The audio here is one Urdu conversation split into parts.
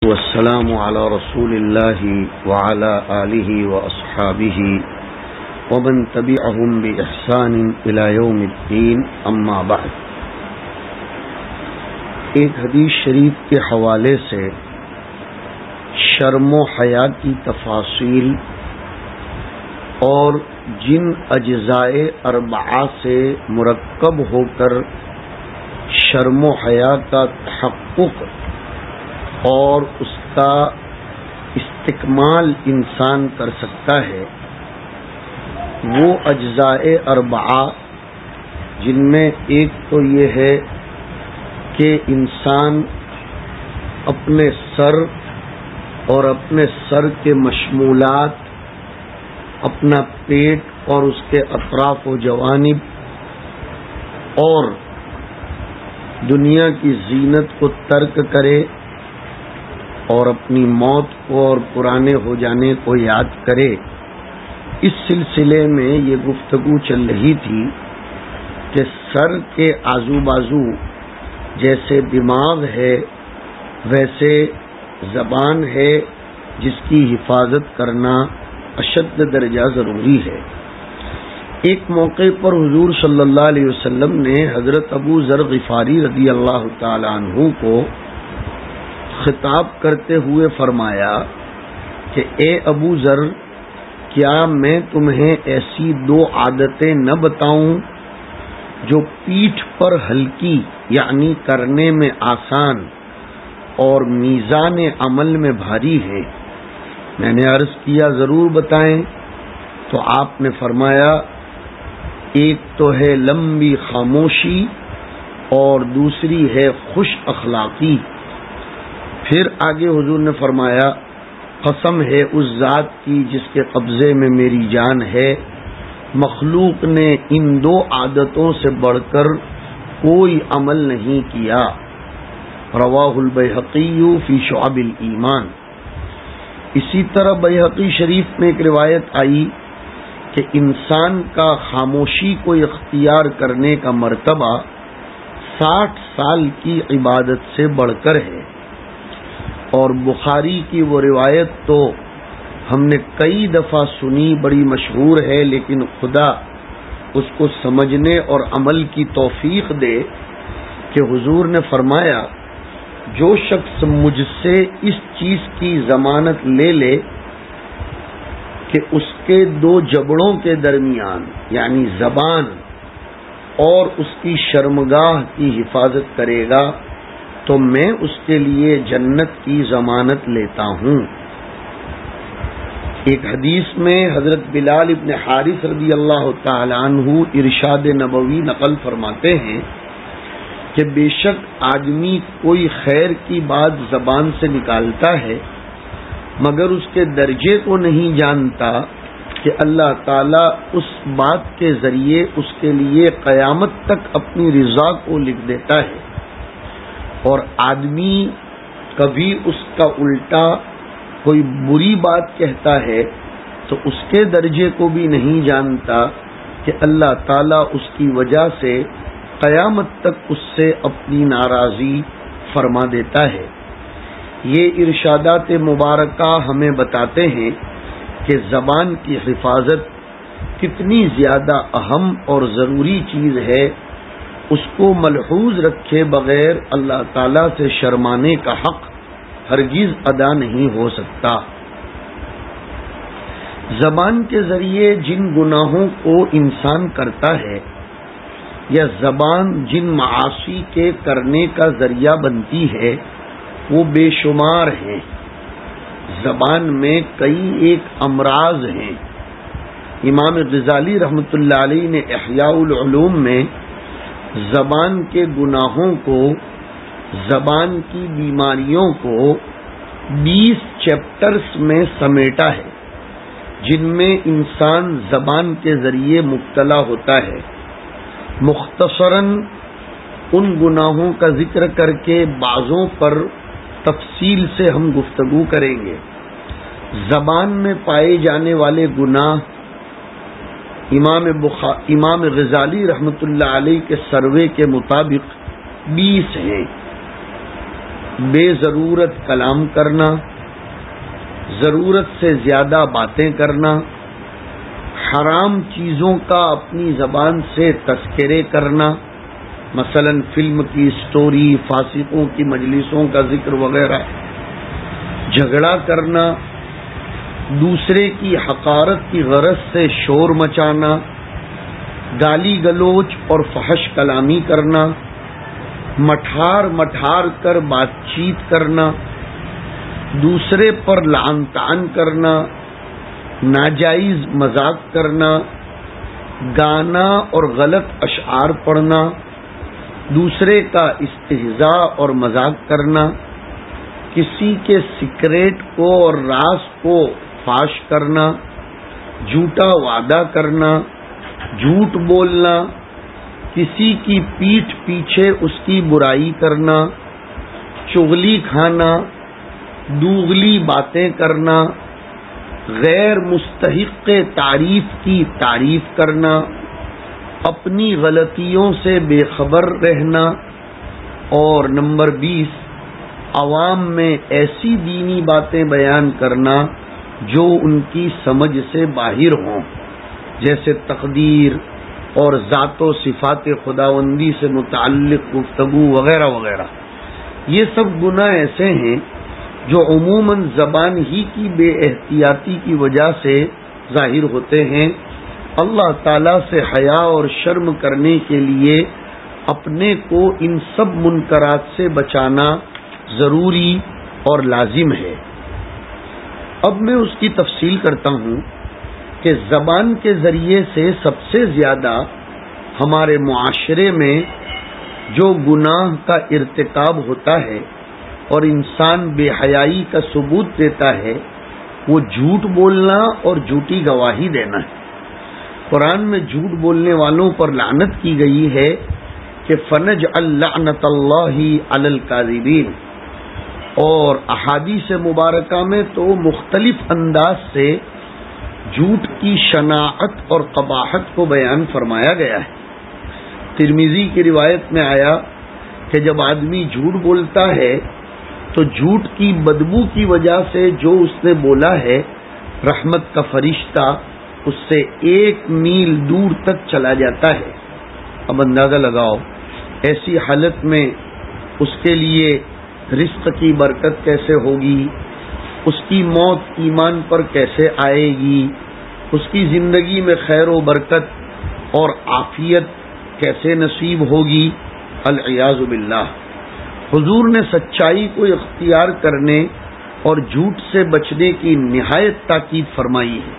والسلام على رسول الله وعلى آله وأصحابه ومن تبعهم بإحسان إلى يوم الدين أما بعد. ایک حدیث شریف کے حوالے سے شرم و حیا کی تفاصیل اور جن اجزائے اربعہ سے مرکب ہو کر شرم و حیا کا تحقق اور اس کا استکمال انسان کر سکتا ہے، وہ اجزائے اربعہ جن میں ایک تو یہ ہے کہ انسان اپنے سر اور اپنے سر کے مشمولات، اپنا پیٹ اور اس کے اطراف و جوانب اور دنیا کی زینت کو ترک کرے اور اپنی موت کو اور پرانے ہو جانے کو یاد کرے. اس سلسلے میں یہ گفتگو چل رہی تھی کہ سر کے آزو بازو جیسے دماغ ہے ویسے زبان ہے، جس کی حفاظت کرنا اشد درجہ ضروری ہے. ایک موقع پر حضور صلی اللہ علیہ وسلم نے حضرت ابو ذر غفاری رضی اللہ تعالی عنہ کو خطاب کرتے ہوئے فرمایا کہ اے ابو ذر، کیا میں تمہیں ایسی دو عادتیں نہ بتاؤں جو پیٹھ پر ہلکی یعنی کرنے میں آسان اور میزان عمل میں بھاری ہے؟ میں نے عرض کیا ضرور بتائیں. تو آپ نے فرمایا ایک تو ہے لمبی خاموشی اور دوسری ہے خوش اخلاقی. پھر آگے حضور نے فرمایا قسم ہے اس ذات کی جس کے قبضے میں میری جان ہے، مخلوق نے ان دو عادتوں سے بڑھ کر کوئی عمل نہیں کیا. رواہ البیہقی فی شعب الایمان. اسی طرح بیہقی شریف میں ایک روایت آئی کہ انسان کا خاموشی کو اختیار کرنے کا مرتبہ 60 سال کی عبادت سے بڑھ کر ہے. اور بخاری کی وہ روایت تو ہم نے کئی دفعہ سنی، بڑی مشہور ہے، لیکن خدا اس کو سمجھنے اور عمل کی توفیق دے کہ حضور نے فرمایا جو شخص مجھ سے اس چیز کی ضمانت لے لے کہ اس کے دو جبڑوں کے درمیان یعنی زبان اور اس کی شرمگاہ کی حفاظت کرے گا تو میں اس کے لیے جنت کی ضمانت لیتا ہوں. ایک حدیث میں حضرت بلال ابن حارث رضی اللہ تعالی عنہ ارشاد نبوی نقل فرماتے ہیں کہ بے شک آدمی کوئی خیر کی بات زبان سے نکالتا ہے مگر اس کے درجے کو نہیں جانتا کہ اللہ تعالیٰ اس بات کے ذریعے اس کے لیے قیامت تک اپنی رضا کو لکھ دیتا ہے. اور آدمی کبھی اس کا الٹا کوئی بری بات کہتا ہے تو اس کے درجے کو بھی نہیں جانتا کہ اللہ تعالیٰ اس کی وجہ سے قیامت تک اس سے اپنی ناراضی فرما دیتا ہے. یہ ارشادات مبارکہ ہمیں بتاتے ہیں کہ زبان کی حفاظت کتنی زیادہ اہم اور ضروری چیز ہے. اس کو ملحوظ رکھے بغیر اللہ تعالیٰ سے شرمانے کا حق ہرگز ادا نہیں ہو سکتا. زبان کے ذریعے جن گناہوں کو انسان کرتا ہے یا زبان جن معاصی کے کرنے کا ذریعہ بنتی ہے وہ بے شمار ہیں. زبان میں کئی ایک امراض ہیں. امام غزالی رحمۃ اللہ علیہ نے احیاء العلوم میں زبان کے گناہوں کو، زبان کی بیماریوں کو 20 چیپٹرز میں سمیٹا ہے جن میں انسان زبان کے ذریعے مبتلا ہوتا ہے. مختصراً ان گناہوں کا ذکر کر کے بعضوں پر تفصیل سے ہم گفتگو کریں گے. زبان میں پائے جانے والے گناہ امام غزالی رحمۃ اللہ علیہ کے سروے کے مطابق 20 ہیں. بے ضرورت کلام کرنا، ضرورت سے زیادہ باتیں کرنا، حرام چیزوں کا اپنی زبان سے تذکرے کرنا، مثلا فلم کی سٹوری، فاسقوں کی مجلسوں کا ذکر وغیرہ، جھگڑا کرنا، دوسرے کی حقارت کی غرض سے شور مچانا، گالی گلوچ اور فحش کلامی کرنا، مٹھار کر بات چیت کرنا، دوسرے پر لعن طعن کرنا، ناجائز مذاق کرنا، گانا اور غلط اشعار پڑھنا، دوسرے کا استہزاء اور مذاق کرنا، کسی کے سیکریٹ کو اور راز کو فاش کرنا، جھوٹا وعدہ کرنا، جھوٹ بولنا، کسی کی پیٹھ پیچھے اس کی برائی کرنا، چغلی کھانا، دوغلی باتیں کرنا، غیر مستحق تعریف کی تعریف کرنا، اپنی غلطیوں سے بے خبر رہنا، اور نمبر 20 عوام میں ایسی دینی باتیں بیان کرنا جو ان کی سمجھ سے باہر ہوں، جیسے تقدیر اور ذات و صفات خداوندی سے متعلق گفتگو وغیرہ وغیرہ۔ یہ سب گناہ ایسے ہیں جو عموماً زبان ہی کی بے احتیاطی کی وجہ سے ظاہر ہوتے ہیں۔ اللہ تعالیٰ سے حیا اور شرم کرنے کے لیے اپنے کو ان سب منکرات سے بچانا ضروری اور لازم ہے۔ اب میں اس کی تفصیل کرتا ہوں کہ زبان کے ذریعے سے سب سے زیادہ ہمارے معاشرے میں جو گناہ کا ارتکاب ہوتا ہے اور انسان بے حیائی کا ثبوت دیتا ہے وہ جھوٹ بولنا اور جھوٹی گواہی دینا ہے۔ قرآن میں جھوٹ بولنے والوں پر لعنت کی گئی ہے کہ فنجعل لعنت اللہ علی الکاذبین، اور احادیث مبارکہ میں تو مختلف انداز سے جھوٹ کی شناعت اور قباحت کو بیان فرمایا گیا ہے۔ ترمذی کی روایت میں آیا کہ جب آدمی جھوٹ بولتا ہے تو جھوٹ کی بدبو کی وجہ سے جو اس نے بولا ہے رحمت کا فرشتہ اس سے 1 میل دور تک چلا جاتا ہے۔ اب اندازہ لگاؤ ایسی حالت میں اس کے لیے رزق کی برکت کیسے ہوگی، اس کی موت ایمان پر کیسے آئے گی، اس کی زندگی میں خیر و برکت اور عافیت کیسے نصیب ہوگی، العیاذ باللہ۔ حضور نے سچائی کو اختیار کرنے اور جھوٹ سے بچنے کی نہایت تاکید فرمائی ہے۔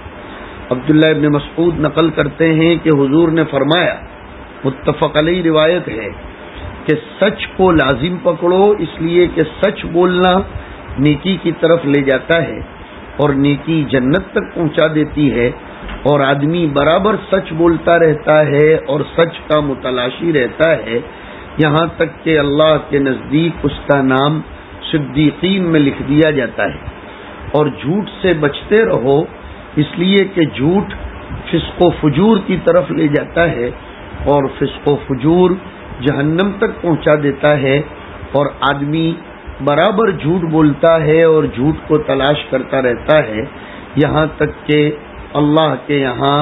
عبداللہ ابن مسعود نقل کرتے ہیں کہ حضور نے فرمایا، متفق علیہ روایت ہے کہ سچ کو لازم پکڑو، اس لیے کہ سچ بولنا نیکی کی طرف لے جاتا ہے اور نیکی جنت تک پہنچا دیتی ہے، اور آدمی برابر سچ بولتا رہتا ہے اور سچ کا متلاشی رہتا ہے، یہاں تک کہ اللہ کے نزدیک اس کا نام صدیقین میں لکھ دیا جاتا ہے۔ اور جھوٹ سے بچتے رہو، اس لیے کہ جھوٹ فسق و فجور کی طرف لے جاتا ہے اور فسق و فجور جہنم تک پہنچا دیتا ہے، اور آدمی برابر جھوٹ بولتا ہے اور جھوٹ کو تلاش کرتا رہتا ہے، یہاں تک کہ اللہ کے یہاں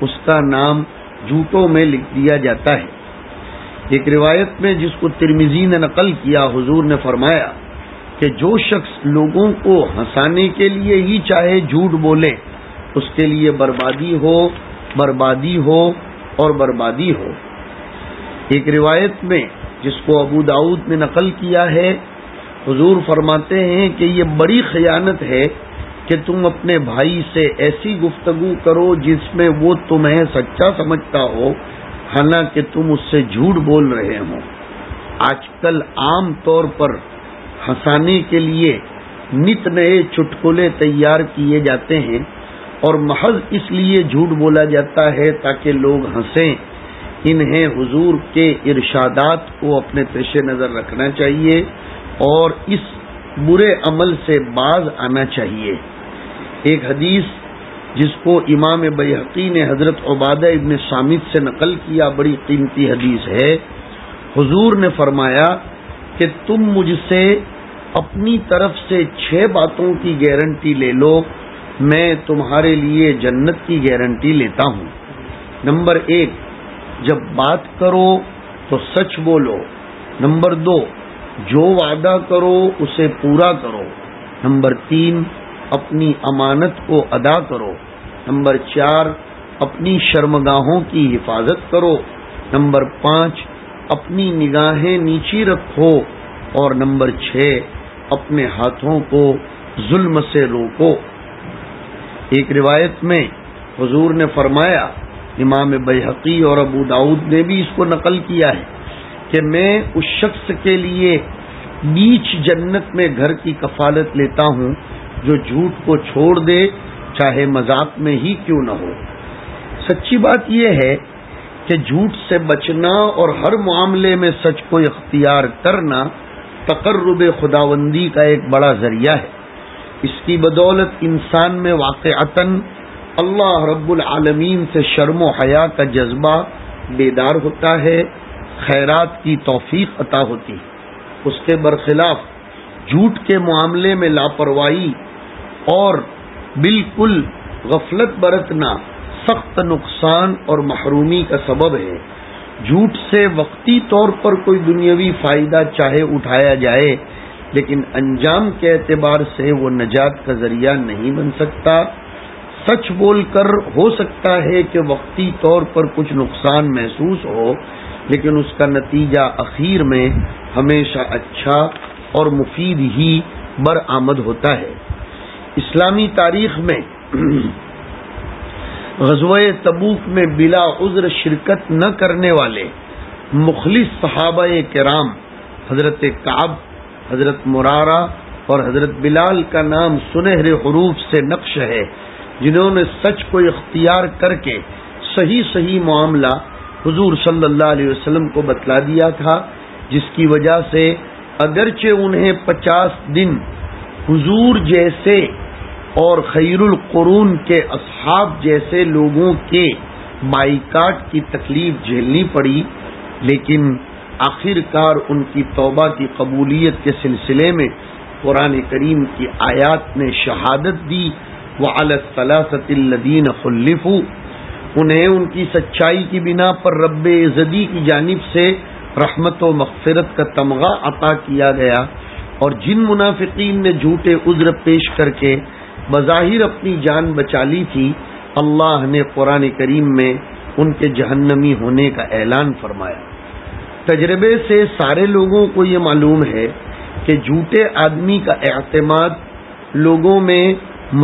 اس کا نام جھوٹوں میں لکھ دیا جاتا ہے۔ ایک روایت میں جس کو ترمذی نے نقل کیا، حضور نے فرمایا کہ جو شخص لوگوں کو ہنسانے کے لیے ہی چاہے جھوٹ بولے، اس کے لیے بربادی ہو اور بربادی ہو۔ ایک روایت میں جس کو ابو داؤد نے نقل کیا ہے، حضور فرماتے ہیں کہ یہ بڑی خیانت ہے کہ تم اپنے بھائی سے ایسی گفتگو کرو جس میں وہ تمہیں سچا سمجھتا ہو حالانکہ تم اس سے جھوٹ بول رہے ہو۔ آج کل عام طور پر ہنسانے کے لیے نت نئے چٹکلے تیار کیے جاتے ہیں اور محض اس لیے جھوٹ بولا جاتا ہے تاکہ لوگ ہنسیں۔ انہیں حضور کے ارشادات کو اپنے پیش نظر رکھنا چاہیے اور اس برے عمل سے باز آنا چاہیے۔ ایک حدیث جس کو امام بیہقی نے حضرت عبادہ ابن صامت سے نقل کیا، بڑی قیمتی حدیث ہے۔ حضور نے فرمایا کہ تم مجھ سے اپنی طرف سے 6 باتوں کی گارنٹی لے لو، میں تمہارے لیے جنت کی گارنٹی لیتا ہوں۔ نمبر 1، جب بات کرو تو سچ بولو۔ نمبر 2، جو وعدہ کرو اسے پورا کرو۔ نمبر 3، اپنی امانت کو ادا کرو۔ نمبر 4، اپنی شرمگاہوں کی حفاظت کرو۔ نمبر 5، اپنی نگاہیں نیچی رکھو۔ اور نمبر 6، اپنے ہاتھوں کو ظلم سے روکو۔ ایک روایت میں حضور نے فرمایا، امام بیہقی اور ابو داؤد نے بھی اس کو نقل کیا ہے، کہ میں اس شخص کے لیے بیچ جنت میں گھر کی کفالت لیتا ہوں جو جھوٹ کو چھوڑ دے، چاہے مذاق میں ہی کیوں نہ ہو۔ سچی بات یہ ہے کہ جھوٹ سے بچنا اور ہر معاملے میں سچ کو اختیار کرنا تقرب خداوندی کا ایک بڑا ذریعہ ہے۔ اس کی بدولت انسان میں واقعتاً اللہ رب العالمین سے شرم و حیا کا جذبہ بیدار ہوتا ہے، خیرات کی توفیق عطا ہوتی ہے۔ اس کے برخلاف جھوٹ کے معاملے میں لاپرواہی اور بالکل غفلت برتنا سخت نقصان اور محرومی کا سبب ہے۔ جھوٹ سے وقتی طور پر کوئی دنیاوی فائدہ چاہے اٹھایا جائے، لیکن انجام کے اعتبار سے وہ نجات کا ذریعہ نہیں بن سکتا۔ سچ بول کر ہو سکتا ہے کہ وقتی طور پر کچھ نقصان محسوس ہو، لیکن اس کا نتیجہ اخیر میں ہمیشہ اچھا اور مفید ہی برآمد ہوتا ہے۔ اسلامی تاریخ میں غزوہ تبوک میں بلا عذر شرکت نہ کرنے والے مخلص صحابہ کرام حضرت کعب، حضرت مرارہ اور حضرت بلال کا نام سنہرے حروف سے نقش ہے، جنہوں نے سچ کو اختیار کر کے صحیح معاملہ حضور صلی اللہ علیہ وسلم کو بتلا دیا تھا، جس کی وجہ سے اگرچہ انہیں 50 دن حضور جیسے اور خیر القرون کے اصحاب جیسے لوگوں کے بائیکاٹ کی تکلیف جھیلنی پڑی، لیکن آخر کار ان کی توبہ کی قبولیت کے سلسلے میں قرآن کریم کی آیات نے شہادت دی، وَعَلَى الثَّلَاثَةِ الَّذِينَ خُلِّفُوا، انہیں ان کی سچائی کی بنا پر رب عزتی کی جانب سے رحمت و مغفرت کا تمغہ عطا کیا گیا، اور جن منافقین نے جھوٹے عذر پیش کر کے بظاہر اپنی جان بچا لی تھی، اللہ نے قرآن کریم میں ان کے جہنمی ہونے کا اعلان فرمایا۔ تجربے سے سارے لوگوں کو یہ معلوم ہے کہ جھوٹے آدمی کا اعتماد لوگوں میں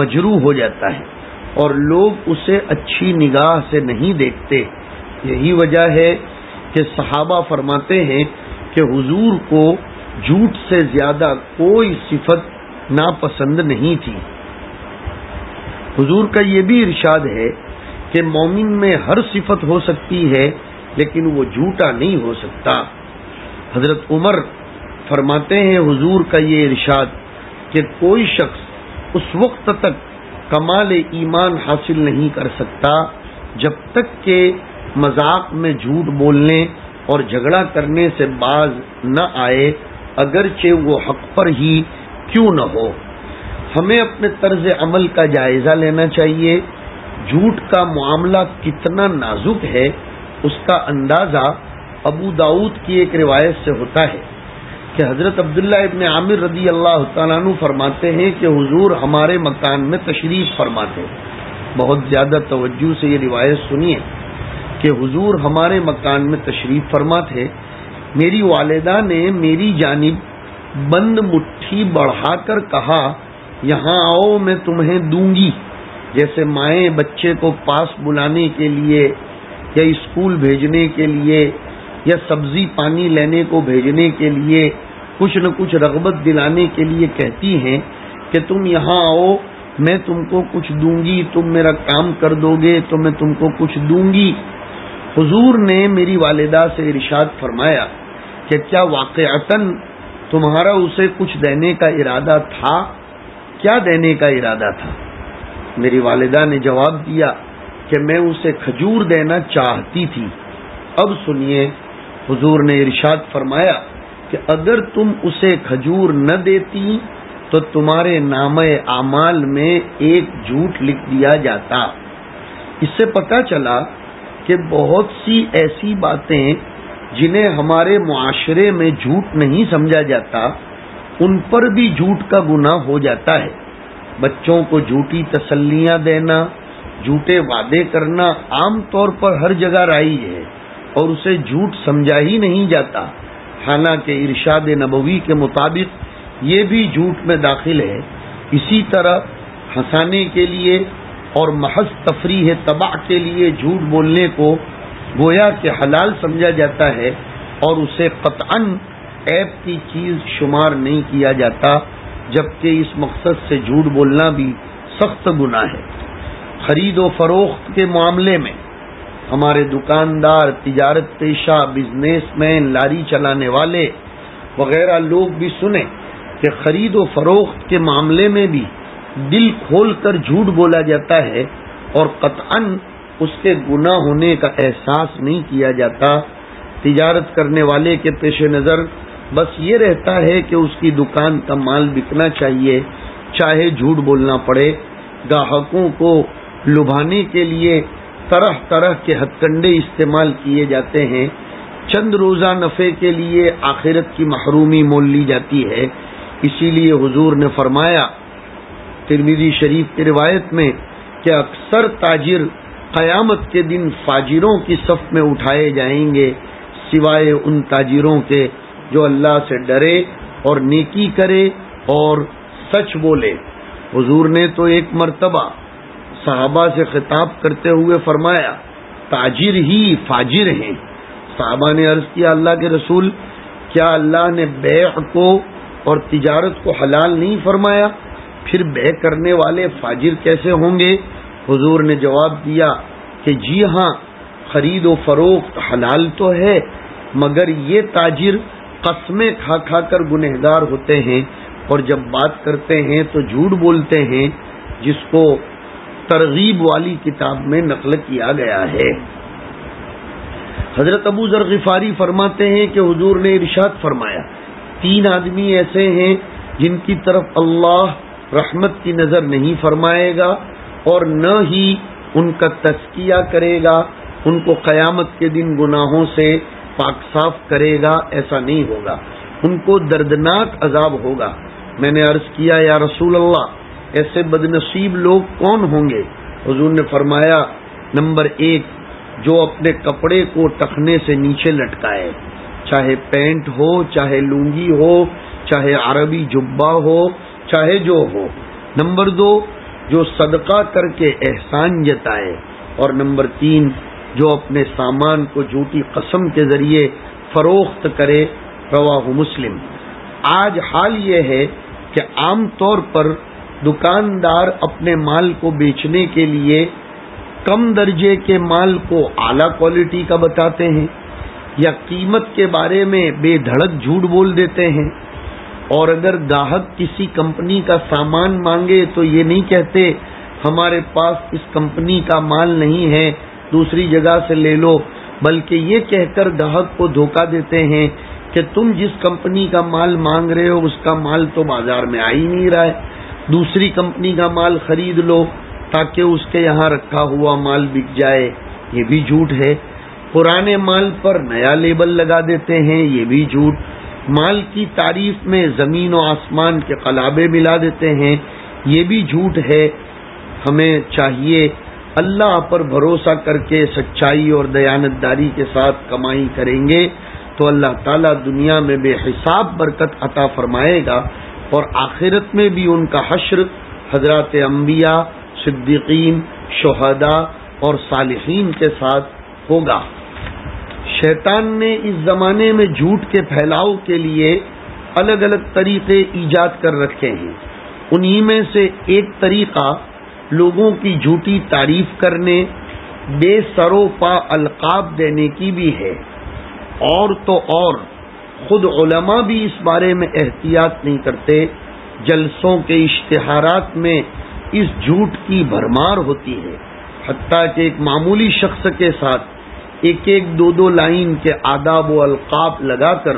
مجروح ہو جاتا ہے اور لوگ اسے اچھی نگاہ سے نہیں دیکھتے۔ یہی وجہ ہے کہ صحابہ فرماتے ہیں کہ حضور کو جھوٹ سے زیادہ کوئی صفت ناپسند نہیں تھی۔ حضور کا یہ بھی ارشاد ہے کہ مومن میں ہر صفت ہو سکتی ہے، لیکن وہ جھوٹا نہیں ہو سکتا۔ حضرت عمر فرماتے ہیں حضور کا یہ ارشاد کہ کوئی شخص اس وقت تک کمال ایمان حاصل نہیں کر سکتا جب تک کہ مذاق میں جھوٹ بولنے اور جھگڑا کرنے سے باز نہ آئے، اگرچہ وہ حق پر ہی کیوں نہ ہو۔ ہمیں اپنے طرز عمل کا جائزہ لینا چاہیے۔ جھوٹ کا معاملہ کتنا نازک ہے، اس کا اندازہ ابو داؤد کی ایک روایت سے ہوتا ہے کہ حضرت عبداللہ ابن عامر رضی اللہ تعالیٰ عنہ فرماتے ہیں کہ حضور ہمارے مکان میں تشریف فرماتے۔ بہت زیادہ توجہ سے یہ روایت سنیے کہ حضور ہمارے مکان میں تشریف فرما تھے۔ میری والدہ نے میری جانب بند مٹھی بڑھا کر کہا، یہاں آؤ میں تمہیں دوں گی۔ جیسے مائیں بچے کو پاس بلانے کے لیے یا اسکول بھیجنے کے لیے یا سبزی پانی لینے کو بھیجنے کے لیے کچھ نہ کچھ رغبت دلانے کے لیے کہتی ہیں کہ تم یہاں آؤ، میں تم کو کچھ دوں گی، تم میرا کام کر دو گے تو میں تم کو کچھ دوں گی۔ حضور نے میری والدہ سے ارشاد فرمایا کہ کیا واقعتاً تمہارا اسے کچھ دینے کا ارادہ تھا؟ کیا دینے کا ارادہ تھا؟ میری والدہ نے جواب دیا کہ میں اسے کھجور دینا چاہتی تھی۔ اب سنیے، حضور نے ارشاد فرمایا کہ اگر تم اسے کھجور نہ دیتی تو تمہارے نامہ اعمال میں ایک جھوٹ لکھ دیا جاتا۔ اس سے پتہ چلا کہ بہت سی ایسی باتیں جنہیں ہمارے معاشرے میں جھوٹ نہیں سمجھا جاتا، ان پر بھی جھوٹ کا گناہ ہو جاتا ہے۔ بچوں کو جھوٹی تسلیاں دینا، جھوٹے وعدے کرنا عام طور پر ہر جگہ رائج ہے اور اسے جھوٹ سمجھا ہی نہیں جاتا، حالانکہ ارشاد نبوی کے مطابق یہ بھی جھوٹ میں داخل ہے۔ اسی طرح ہنسانے کے لیے اور محض تفریح تباہ کے لیے جھوٹ بولنے کو گویا کہ حلال سمجھا جاتا ہے اور اسے قطعاً عیب کی چیز شمار نہیں کیا جاتا، جبکہ اس مقصد سے جھوٹ بولنا بھی سخت گناہ ہے۔ خرید و فروخت کے معاملے میں ہمارے دکاندار، تجارت پیشہ، بزنس مین، لاری چلانے والے وغیرہ لوگ بھی سنیں کہ خرید و فروخت کے معاملے میں بھی دل کھول کر جھوٹ بولا جاتا ہے اور قطعاً اس کے گناہ ہونے کا احساس نہیں کیا جاتا۔ تجارت کرنے والے کے پیش نظر بس یہ رہتا ہے کہ اس کی دکان کا مال بکنا چاہیے، چاہے جھوٹ بولنا پڑے۔ گاہکوں کو لبھانے کے لیے طرح طرح کے ہتھ کنڈے استعمال کیے جاتے ہیں۔ چند روزہ نفع کے لیے آخرت کی محرومی مول لی جاتی ہے۔ اسی لیے حضور نے فرمایا ترمذی شریف کی روایت میں کہ اکثر تاجر قیامت کے دن فاجروں کی صف میں اٹھائے جائیں گے، سوائے ان تاجروں کے جو اللہ سے ڈرے اور نیکی کرے اور سچ بولے۔ حضور نے تو ایک مرتبہ صحابہ سے خطاب کرتے ہوئے فرمایا تاجر ہی فاجر ہیں۔ صحابہ نے عرض کیا اللہ کے رسول، کیا اللہ نے بیع کو اور تجارت کو حلال نہیں فرمایا؟ پھر بیع کرنے والے فاجر کیسے ہوں گے؟ حضور نے جواب دیا کہ جی ہاں، خرید و فروخت حلال تو ہے، مگر یہ تاجر قسمیں کھا کھا کر گنہگار ہوتے ہیں اور جب بات کرتے ہیں تو جھوٹ بولتے ہیں، جس کو ترغیب والی کتاب میں نقل کیا گیا ہے۔ حضرت ابو ذر غفاری فرماتے ہیں کہ حضور نے ارشاد فرمایا 3 آدمی ایسے ہیں جن کی طرف اللہ رحمت کی نظر نہیں فرمائے گا اور نہ ہی ان کا تزکیہ کرے گا، ان کو قیامت کے دن گناہوں سے پاک صاف کرے گا، ایسا نہیں ہوگا، ان کو دردناک عذاب ہوگا۔ میں نے عرض کیا یا رسول اللہ، ایسے بدنصیب لوگ کون ہوں گے؟ حضور نے فرمایا نمبر 1، جو اپنے کپڑے کو ٹخنے سے نیچے لٹکائے، چاہے پینٹ ہو، چاہے لنگی ہو، چاہے عربی جبہ ہو، چاہے جو ہو۔ نمبر 2، جو صدقہ کر کے احسان جتائے، اور نمبر 3، جو اپنے سامان کو جھوٹی قسم کے ذریعے فروخت کرے۔ رواہ مسلم۔ آج حال یہ ہے کہ عام طور پر دکاندار اپنے مال کو بیچنے کے لیے کم درجے کے مال کو اعلیٰ کوالٹی کا بتاتے ہیں یا قیمت کے بارے میں بے دھڑک جھوٹ بول دیتے ہیں، اور اگر گاہک کسی کمپنی کا سامان مانگے تو یہ نہیں کہتے ہمارے پاس اس کمپنی کا مال نہیں ہے، دوسری جگہ سے لے لو، بلکہ یہ کہہ کر گاہک کو دھوکہ دیتے ہیں کہ تم جس کمپنی کا مال مانگ رہے ہو اس کا مال تو بازار میں آ ہی نہیں رہا ہے، دوسری کمپنی کا مال خرید لو تاکہ اس کے یہاں رکھا ہوا مال بک جائے۔ یہ بھی جھوٹ ہے۔ پرانے مال پر نیا لیبل لگا دیتے ہیں، یہ بھی جھوٹ۔ مال کی تعریف میں زمین و آسمان کے قلابے ملا دیتے ہیں، یہ بھی جھوٹ ہے۔ ہمیں چاہیے اللہ پر بھروسہ کر کے سچائی اور دیانتداری کے ساتھ کمائی کریں گے تو اللہ تعالیٰ دنیا میں بے حساب برکت عطا فرمائے گا اور آخرت میں بھی ان کا حشر حضرات انبیاء، صدیقین، شہداء اور صالحین کے ساتھ ہوگا۔ شیطان نے اس زمانے میں جھوٹ کے پھیلاؤ کے لیے الگ الگ طریقے ایجاد کر رکھے ہیں۔ انہی میں سے ایک طریقہ لوگوں کی جھوٹی تعریف کرنے، بے سر و پا القاب دینے کی بھی ہے، اور تو اور خود علماء بھی اس بارے میں احتیاط نہیں کرتے۔ جلسوں کے اشتہارات میں اس جھوٹ کی بھرمار ہوتی ہے، حتیٰ کہ ایک معمولی شخص کے ساتھ ایک ایک 2 لائن کے آداب و القاب لگا کر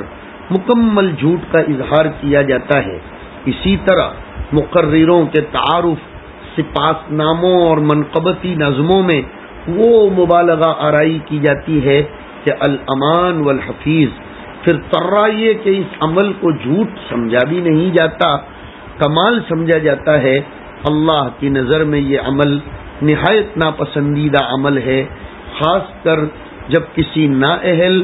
مکمل جھوٹ کا اظہار کیا جاتا ہے۔ اسی طرح مقرروں کے تعارف، سپاس ناموں اور منقبتی نظموں میں وہ مبالغہ آرائی کی جاتی ہے کہ الامان والحفیظ، پھر طرح یہ کہ اس عمل کو جھوٹ سمجھا بھی نہیں جاتا، کمال سمجھا جاتا ہے۔ اللہ کی نظر میں یہ عمل نہایت ناپسندیدہ عمل ہے، خاص کر جب کسی نااہل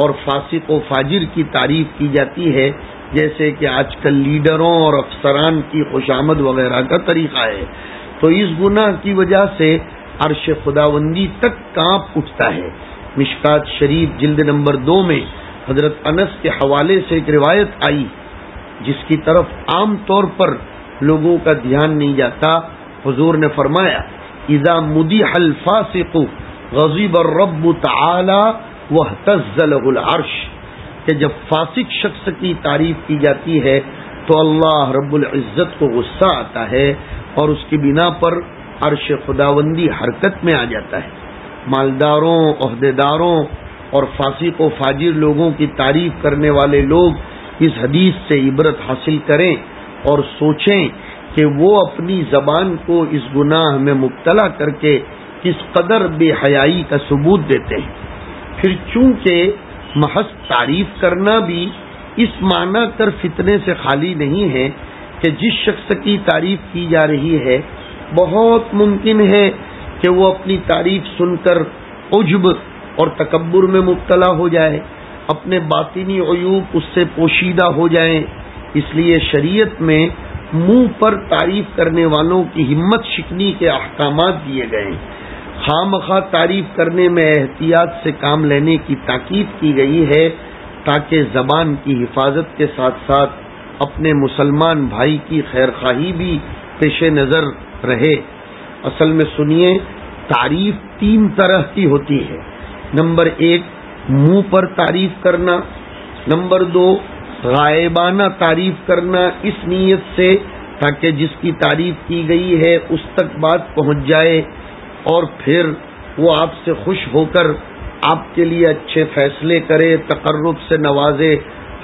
اور فاسق و فاجر کی تعریف کی جاتی ہے، جیسے کہ آج کل لیڈروں اور افسران کی خوشامد وغیرہ کا طریقہ ہے، تو اس گناہ کی وجہ سے عرش خداوندی تک کانپ اٹھتا ہے۔ مشکات شریف جلد نمبر 2 میں حضرت انس کے حوالے سے ایک روایت آئی جس کی طرف عام طور پر لوگوں کا دھیان نہیں جاتا۔ حضور نے فرمایا اذا مدح الفاسق غضب الرب تعالی واہتز له العرش، کہ جب فاسق شخص کی تعریف کی جاتی ہے تو اللہ رب العزت کو غصہ آتا ہے اور اس کی بنا پر عرش خداوندی حرکت میں آ جاتا ہے۔ مالداروں، عہدیداروں اور فاسق و فاجر لوگوں کی تعریف کرنے والے لوگ اس حدیث سے عبرت حاصل کریں اور سوچیں کہ وہ اپنی زبان کو اس گناہ میں مبتلا کر کے کس قدر بے حیائی کا ثبوت دیتے ہیں۔ پھر چونکہ محض تعریف کرنا بھی اس معنی کر فتنے سے خالی نہیں ہے کہ جس شخص کی تعریف کی جا رہی ہے بہت ممکن ہے کہ وہ اپنی تعریف سن کر عجب اور تکبر میں مبتلا ہو جائے، اپنے باطنی عیوب اس سے پوشیدہ ہو جائیں۔ اس لیے شریعت میں منہ پر تعریف کرنے والوں کی ہمت شکنی کے احکامات دیے گئے ہیں۔ خواہ مخواہ تعریف کرنے میں احتیاط سے کام لینے کی تاکید کی گئی ہے تاکہ زبان کی حفاظت کے ساتھ ساتھ اپنے مسلمان بھائی کی خیرخواہی بھی پیش نظر رہے۔ اصل میں سنیے، تعریف 3 طرح کی ہوتی ہے۔ نمبر 1 منہ پر تعریف کرنا، نمبر 2 غائبانہ تعریف کرنا اس نیت سے تاکہ جس کی تعریف کی گئی ہے اس تک بات پہنچ جائے اور پھر وہ آپ سے خوش ہو کر آپ کے لیے اچھے فیصلے کرے، تقرب سے نوازے،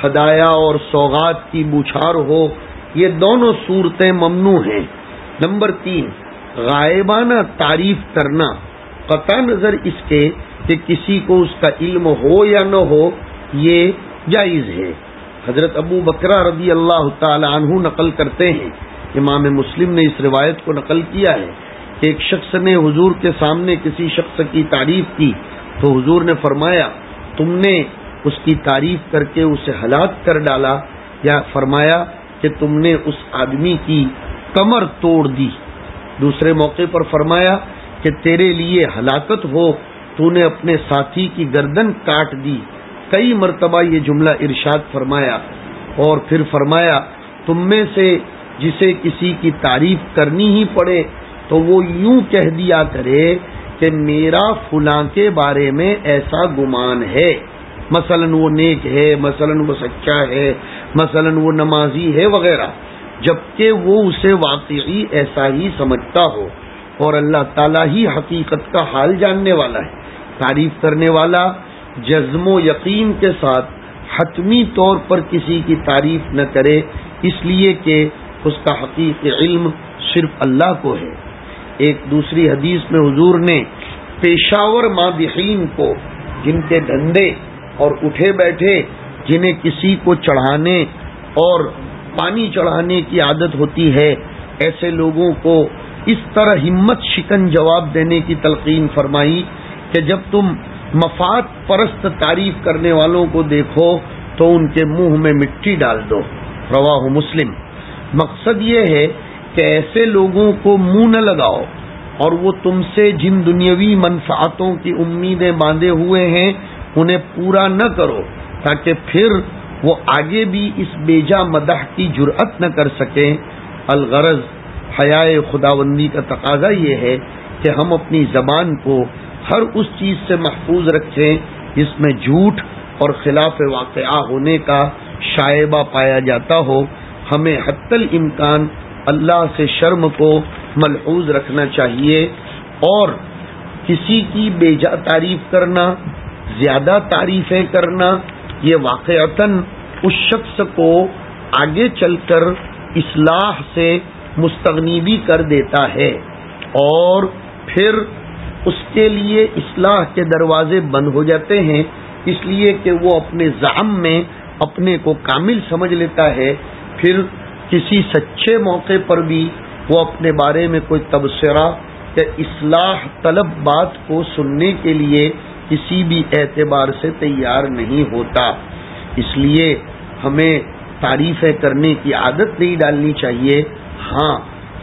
ہدایہ اور سوغات کی بوچھار ہو۔ یہ دونوں صورتیں ممنوع ہیں۔ نمبر 3 غائبانہ تعریف کرنا، قطع نظر اس کے کہ کسی کو اس کا علم ہو یا نہ ہو، یہ جائز ہے۔ حضرت ابو بکرہ رضی اللہ تعالی عنہ نقل کرتے ہیں، امام مسلم نے اس روایت کو نقل کیا ہے کہ ایک شخص نے حضور کے سامنے کسی شخص کی تعریف کی تو حضور نے فرمایا تم نے اس کی تعریف کر کے اسے ہلاک کر ڈالا، یا فرمایا کہ تم نے اس آدمی کی کمر توڑ دی۔ دوسرے موقع پر فرمایا کہ تیرے لیے ہلاکت ہو، تو نے اپنے ساتھی کی گردن کاٹ دی۔ کئی مرتبہ یہ جملہ ارشاد فرمایا اور پھر فرمایا تم میں سے جسے کسی کی تعریف کرنی ہی پڑے تو وہ یوں کہہ دیا کرے کہ میرا فلاں کے بارے میں ایسا گمان ہے، مثلا وہ نیک ہے، مثلا وہ سچا ہے، مثلا وہ نمازی ہے وغیرہ، جبکہ وہ اسے واقعی ایسا ہی سمجھتا ہو اور اللہ تعالیٰ ہی حقیقت کا حال جاننے والا ہے۔ تعریف کرنے والا جزم و یقین کے ساتھ حتمی طور پر کسی کی تعریف نہ کرے، اس لیے کہ اس کا حقیقی علم صرف اللہ کو ہے۔ ایک دوسری حدیث میں حضور نے پیشاور مادحین کو، جن کے دھندے اور اٹھے بیٹھے جنہیں کسی کو چڑھانے اور پانی چڑھانے کی عادت ہوتی ہے، ایسے لوگوں کو اس طرح ہمت شکن جواب دینے کی تلقین فرمائی کہ جب تم مفاد پرست تعریف کرنے والوں کو دیکھو تو ان کے منہ میں مٹی ڈال دو۔ رواہ مسلم۔ مقصد یہ ہے کہ ایسے لوگوں کو منہ نہ لگاؤ اور وہ تم سے جن دنیاوی منفعتوں کی امیدیں باندھے ہوئے ہیں انہیں پورا نہ کرو، تاکہ پھر وہ آگے بھی اس بیجا مدح کی جرأت نہ کر سکیں۔ الغرض حیائے خداوندی کا تقاضا یہ ہے کہ ہم اپنی زبان کو ہر اس چیز سے محفوظ رکھیں جس میں جھوٹ اور خلاف واقعہ ہونے کا شائبہ پایا جاتا ہو۔ ہمیں حتی الامکان اللہ سے شرم کو ملحوظ رکھنا چاہیے، اور کسی کی بیجا تعریف کرنا، زیادہ تعریفیں کرنا، یہ واقعتاً اس شخص کو آگے چل کر اصلاح سے مستغنی بھی کر دیتا ہے، اور پھر اس کے لیے اصلاح کے دروازے بند ہو جاتے ہیں، اس لیے کہ وہ اپنے زعم میں اپنے کو کامل سمجھ لیتا ہے۔ پھر کسی سچے موقع پر بھی وہ اپنے بارے میں کوئی تبصرہ یا اصلاح طلب بات کو سننے کے لیے کسی بھی اعتبار سے تیار نہیں ہوتا۔ اس لیے ہمیں تعریفیں کرنے کی عادت نہیں ڈالنی چاہیے۔ ہاں،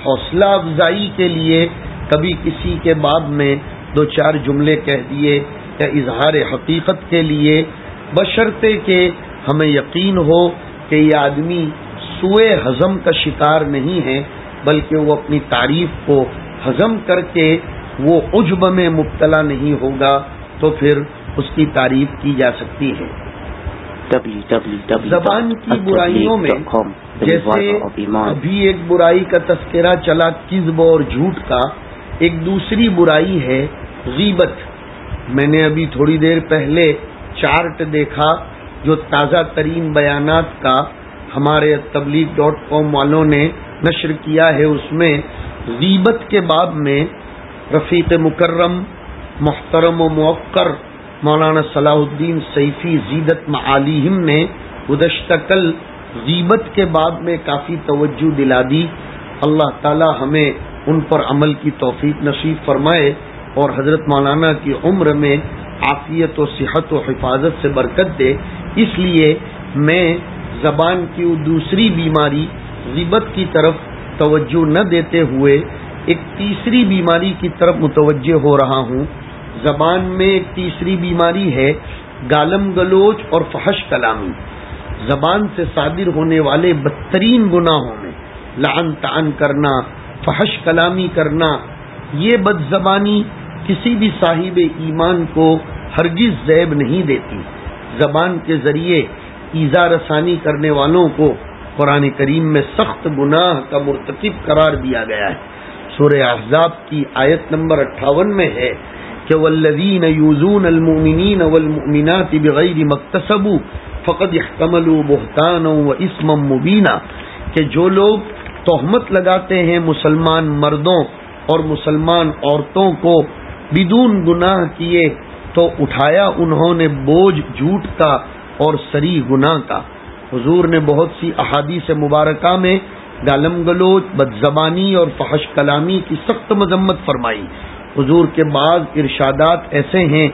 حوصلہ افزائی کے لیے کبھی کسی کے باب میں دو چار جملے کہہ دیے یا اظہار حقیقت کے لیے، بشرطے کہ ہمیں یقین ہو کہ یہ آدمی سوء ہضم کا شکار نہیں ہے، بلکہ وہ اپنی تعریف کو ہضم کر کے وہ عجب میں مبتلا نہیں ہوگا، تو پھر اس کی تعریف کی جا سکتی ہے۔ زبان کی برائیوں میں جیسے ابھی ایک برائی کا تذکرہ چلا کذب اور جھوٹ کا، ایک دوسری برائی ہے غیبت۔ میں نے ابھی تھوڑی دیر پہلے چارٹ دیکھا جو تازہ ترین بیانات کا ہمارے تبلیغ.com والوں نے نشر کیا ہے، اس میں غیبت کے باب میں رفیق مکرم محترم و موقر مولانا صلاح الدین سیفی زیدت معالیہم نے گزشتہ کل غیبت کے باب میں کافی توجہ دلا دی۔ اللہ تعالی ہمیں ان پر عمل کی توفیق نصیب فرمائے اور حضرت مولانا کی عمر میں عافیت و صحت و حفاظت سے برکت دے۔ اس لیے میں زبان کی دوسری بیماری غیبت کی طرف توجہ نہ دیتے ہوئے ایک تیسری بیماری کی طرف متوجہ ہو رہا ہوں۔ زبان میں ایک تیسری بیماری ہے گالم گلوچ اور فحش کلامی۔ زبان سے صادر ہونے والے بدترین گناہوں میں لعن طعن کرنا، فحش کلامی کرنا، یہ بد زبانی کسی بھی صاحب ایمان کو ہرگز زیب نہیں دیتی۔ زبان کے ذریعے ایذا رسانی کرنے والوں کو قرآن کریم میں سخت گناہ کا مرتکب قرار دیا گیا ہے۔ سورہ احزاب کی آیت نمبر 58 میں ہے کہ والذین یؤذون المؤمنین والمؤمنات بغیر ما اکتسبوا فقد احتملوا بہتانا واثما مبینا، کہ جو لوگ تہمت لگاتے ہیں مسلمان مردوں اور مسلمان عورتوں کو بدون گناہ کیے، تو اٹھایا انہوں نے بوجھ جھوٹ کا اور صریح گناہ کا۔ حضور نے بہت سی احادیث مبارکہ میں گالم گلوچ، بد زبانی اور فحش کلامی کی سخت مذمت فرمائی۔ حضور کے بعض ارشادات ایسے ہیں،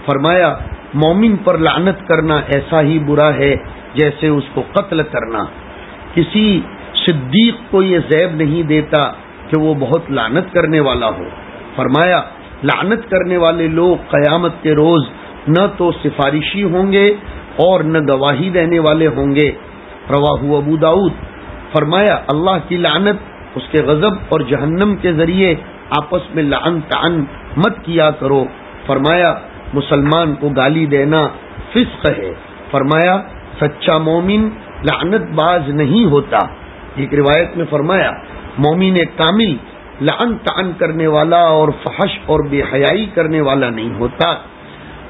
فرمایا مومن پر لعنت کرنا ایسا ہی برا ہے جیسے اس کو قتل کرنا۔ کسی صدیق کو یہ زیب نہیں دیتا کہ وہ بہت لعنت کرنے والا ہو۔ فرمایا لعنت کرنے والے لوگ قیامت کے روز نہ تو سفارشی ہوں گے اور نہ گواہی دینے والے ہوں گے۔ رواہ ابو داؤد۔ فرمایا اللہ کی لعنت، اس کے غضب اور جہنم کے ذریعے آپس میں لعن طعن مت کیا کرو۔ فرمایا مسلمان کو گالی دینا فسق ہے۔ فرمایا سچا مومن لعنت باز نہیں ہوتا۔ ایک روایت میں فرمایا مومن کامل لعن طعن کرنے والا اور فحش اور بے حیائی کرنے والا نہیں ہوتا۔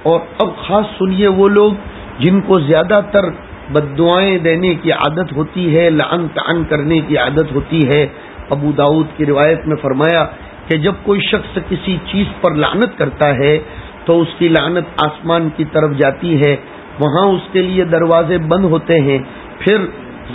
اور اب خاص سنیے وہ لوگ جن کو زیادہ تر بددعائیں دینے کی عادت ہوتی ہے، لعن طعن کرنے کی عادت ہوتی ہے۔ ابو داؤد کی روایت میں فرمایا کہ جب کوئی شخص کسی چیز پر لعنت کرتا ہے تو اس کی لعنت آسمان کی طرف جاتی ہے، وہاں اس کے لیے دروازے بند ہوتے ہیں، پھر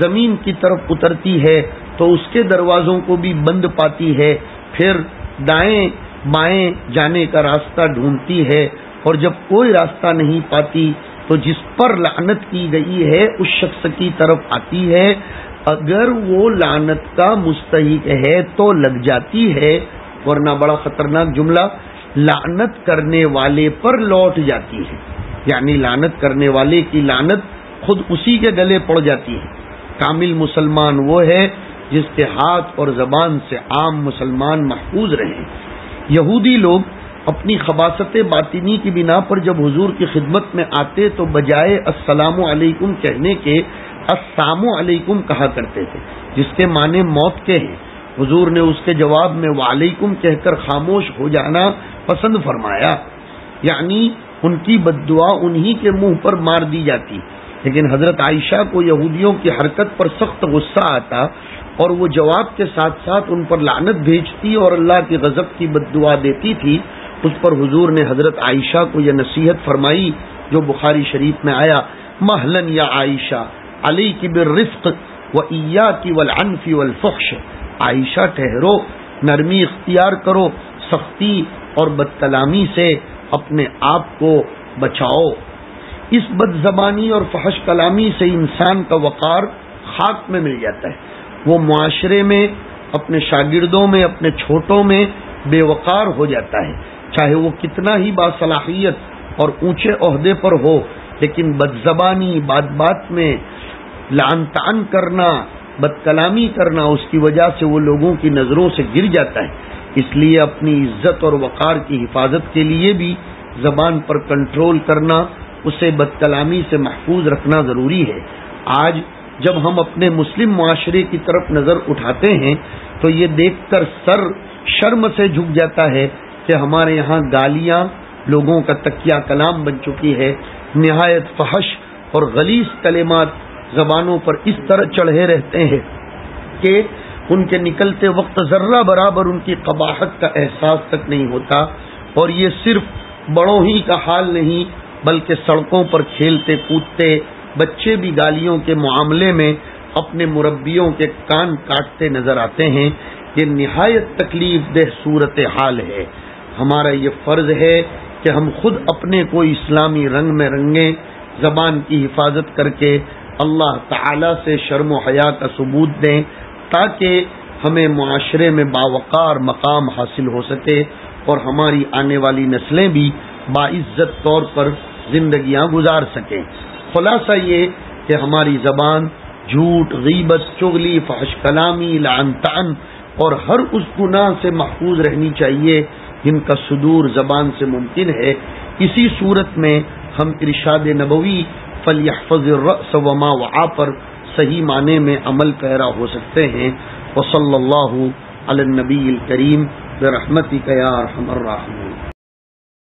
زمین کی طرف اترتی ہے تو اس کے دروازوں کو بھی بند پاتی ہے، پھر دائیں بائیں جانے کا راستہ ڈھونڈتی ہے، اور جب کوئی راستہ نہیں پاتی تو جس پر لعنت کی گئی ہے اس شخص کی طرف آتی ہے۔ اگر وہ لعنت کا مستحق ہے تو لگ جاتی ہے، ورنہ بڑا خطرناک جملہ لعنت کرنے والے پر لوٹ جاتی ہے، یعنی لعنت کرنے والے کی لعنت خود اسی کے گلے پڑ جاتی ہے۔ کامل مسلمان وہ ہے جس کے ہاتھ اور زبان سے عام مسلمان محفوظ رہیں۔ یہودی لوگ اپنی خباثت باطنی کی بنا پر جب حضور کی خدمت میں آتے تو بجائے السلام علیکم کہنے کے السلام علیکم کہا کرتے تھے، جس کے معنی موت کے ہیں۔ حضور نے اس کے جواب میں وعلیکم کہہ کر خاموش ہو جانا پسند فرمایا، یعنی ان کی بد دعا انہی کے منہ پر مار دی جاتی۔ لیکن حضرت عائشہ کو یہودیوں کی حرکت پر سخت غصہ آتا اور وہ جواب کے ساتھ ساتھ ان پر لعنت بھیجتی اور اللہ کی غضب کی بد دعا دیتی تھی. اس پر حضور نے حضرت عائشہ کو یہ نصیحت فرمائی جو بخاری شریف میں آیا، مہلن یا عائشہ علیک بالرفق وإیاک والعنف والفحش. عائشہ ٹھہرو، نرمی اختیار کرو، سختی اور بد کلامی سے اپنے آپ کو بچاؤ. اس بد زبانی اور فحش کلامی سے انسان کا وقار خاک میں مل جاتا ہے. وہ معاشرے میں، اپنے شاگردوں میں، اپنے چھوٹوں میں بے وقار ہو جاتا ہے، چاہے وہ کتنا ہی باصلاحیت اور اونچے عہدے پر ہو، لیکن بد زبانی، بات بات میں لعن طعن کرنا، بد کلامی کرنا، اس کی وجہ سے وہ لوگوں کی نظروں سے گر جاتا ہے. اس لیے اپنی عزت اور وقار کی حفاظت کے لیے بھی زبان پر کنٹرول کرنا، اسے بد کلامی سے محفوظ رکھنا ضروری ہے. آج جب ہم اپنے مسلم معاشرے کی طرف نظر اٹھاتے ہیں تو یہ دیکھ کر سر شرم سے جھک جاتا ہے کہ ہمارے یہاں گالیاں لوگوں کا تکیہ کلام بن چکی ہے. نہایت فحش اور غلیظ کلمات زبانوں پر اس طرح چڑھے رہتے ہیں کہ ان کے نکلتے وقت ذرہ برابر ان کی قباحت کا احساس تک نہیں ہوتا. اور یہ صرف بڑوں ہی کا حال نہیں، بلکہ سڑکوں پر کھیلتے کودتے بچے بھی گالیوں کے معاملے میں اپنے مربیوں کے کان کاٹتے نظر آتے ہیں. یہ نہایت تکلیف دہ صورت حال ہے. ہمارا یہ فرض ہے کہ ہم خود اپنے کو اسلامی رنگ میں رنگیں، زبان کی حفاظت کر کے اللہ تعالی سے شرم و حیا کا ثبوت دیں تاکہ ہمیں معاشرے میں باوقار مقام حاصل ہو سکے اور ہماری آنے والی نسلیں بھی باعزت طور پر زندگیاں گزار سکیں. خلاصہ یہ کہ ہماری زبان جھوٹ، غیبت، چغلی، فحش کلامی، لعن طعن اور ہر اس گناہ سے محفوظ رہنی چاہیے جن کا صدور زبان سے ممکن ہے. اسی صورت میں ہم ارشاد نبوی فلیحفظ الرأس وما وعا پر صحیح معنی میں عمل پیرا ہو سکتے ہیں. وصلی اللہ علی النبی الکریم برحمتک یا ارحم الراحمین.